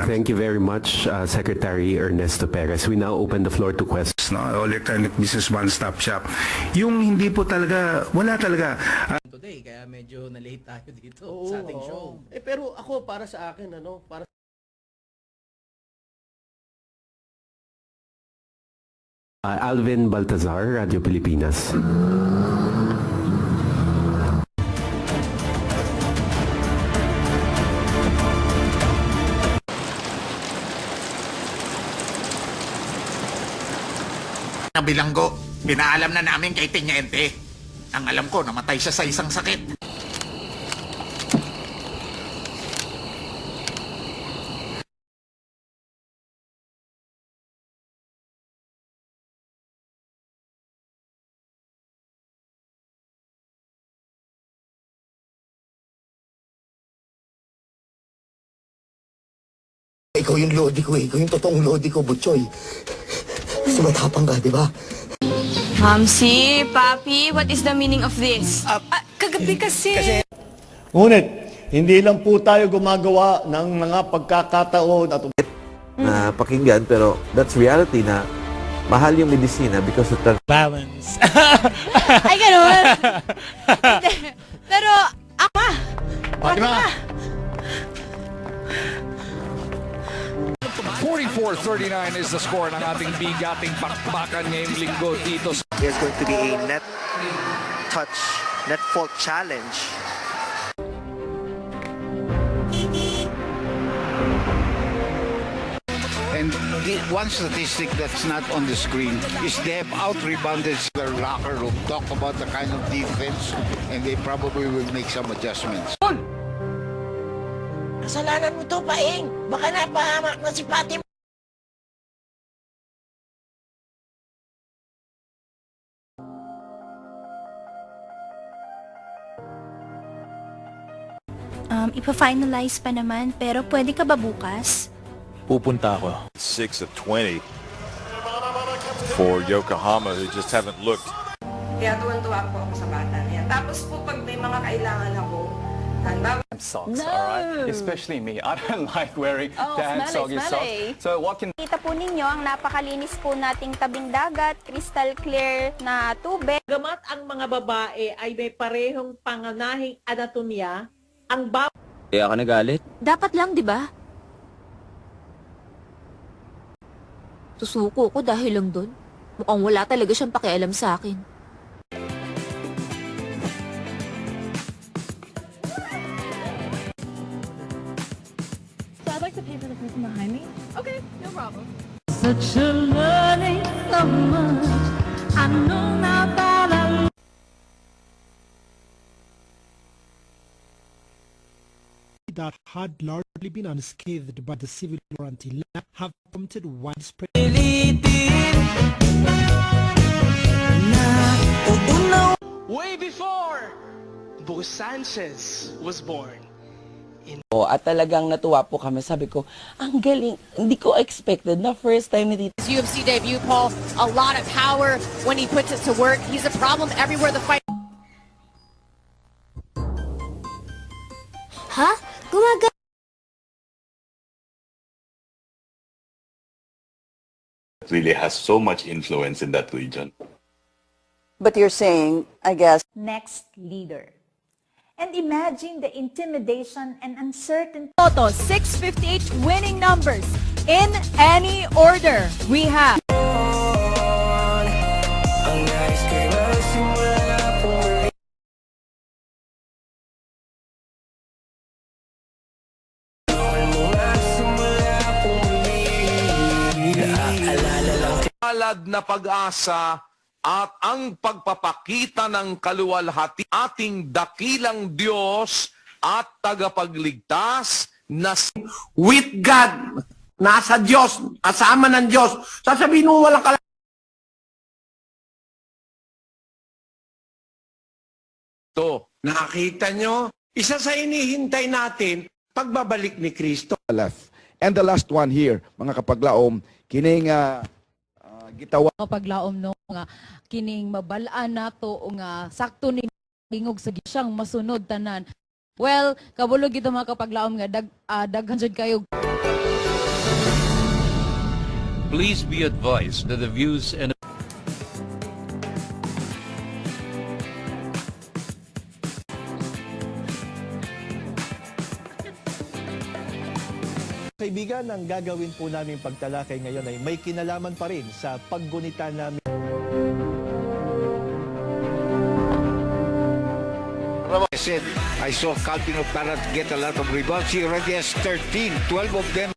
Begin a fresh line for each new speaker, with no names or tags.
Thank you very much, Secretary Ernesto Perez. We now open the floor to questions.
No, electronic business one-stop shop. Yung hindi po talaga, wala talaga.
Today, kaya medyo na-late tayo dito
Oo,
sa ating
oo.
show.
Pero ako, para sa akin, para
Alvin Baltazar, Radio Pilipinas.
Bilanggo, pinaalam na namin kay Teniente. Ang alam ko, namatay siya sa isang sakit.
Ikaw yung lodi ko eh. Ikaw yung totoong lodi ko, Butchoy. Kasi matapang ka, di ba?
Mamsi, Papi, what is the meaning of this? Kagabi kasi.
Ngunit, hindi lang po tayo gumagawa ng mga pagkakataon at
na pakinggan, pero that's reality na mahal yung medisina because of the
Balance.
Ay, ganun. Hindi. Pero, ama.
Fatima!
44-39 is the score ng ating bigating pakbakan ngayong linggo dito.
There's going to be a net fault challenge.
And one statistic that's not on the screen is they have out-rebounded their locker room. Talk about the kind of defense, and they probably will make some adjustments.
kasalanan mo to, Paing. Baka napahamak na si Pati.
Ipa-finalize pa naman, pero pwede ka ba bukas?
Pupunta ako.
6 of 20 for Yokohama, who just haven't looked.
Kaya tuwan-tuwa po ako sa bata na yan. Tapos po, pag may mga kailangan ako,
Socks, all right? Especially me. I don't like wearing damn soggy socks. So what can...
Kita po ninyo ang napakalinis po nating tabing dagat, crystal clear na tubig.
Gamat ang mga babae ay may parehong panganahing anatomiya, ang
Kaya ka nagalit?
Dapat lang, di ba? Susuko ko dahil lang doon. Mukhang wala talaga siyang pakialam sa akin.
I'd like to pay for the person behind me. Okay, no problem.
Such a learning so much. I know now that I
that had largely been unscathed by the civil war until now have prompted widespread
Way before Bo Sanchez was born.
At talagang natuwa po kami. Sabi ko, ang galing. Hindi ko expected na first time ni Tito.
UFC debut, Paul, a lot of power when he puts it to work. He's a problem everywhere the fight.
Ha? Gumaga...
Really has so much influence in that region.
But you're saying, I guess,
Next leader. And imagine the intimidation and uncertainty. Toto, 658 winning numbers in any order. We have
Alad na pag-asa at ang pagpapakita ng kaluwalhati ating dakilang Diyos at tagapagligtas na
with God, nasa Diyos, kasama ng Diyos. Sasabihin mo walang kala.
to.
Nakita nyo, isa sa inihintay natin, pagbabalik ni Kristo.
And the last one here, mga kapaglaom, kining gitawa.
kapaglaom no nga kining mabalaan nato nga sakto ni ingog sa siyang masunod tanan. Well, kabulog ito mga kapaglaom nga daghan jud kayo.
Please be advised that the views and
Kaibigan, ang gagawin po namin pagtalakay ngayon ay may kinalaman pa rin sa paggunita namin.
I said, I saw Calvin Parrot get a lot of rebounds. He already has 13, 12 of them.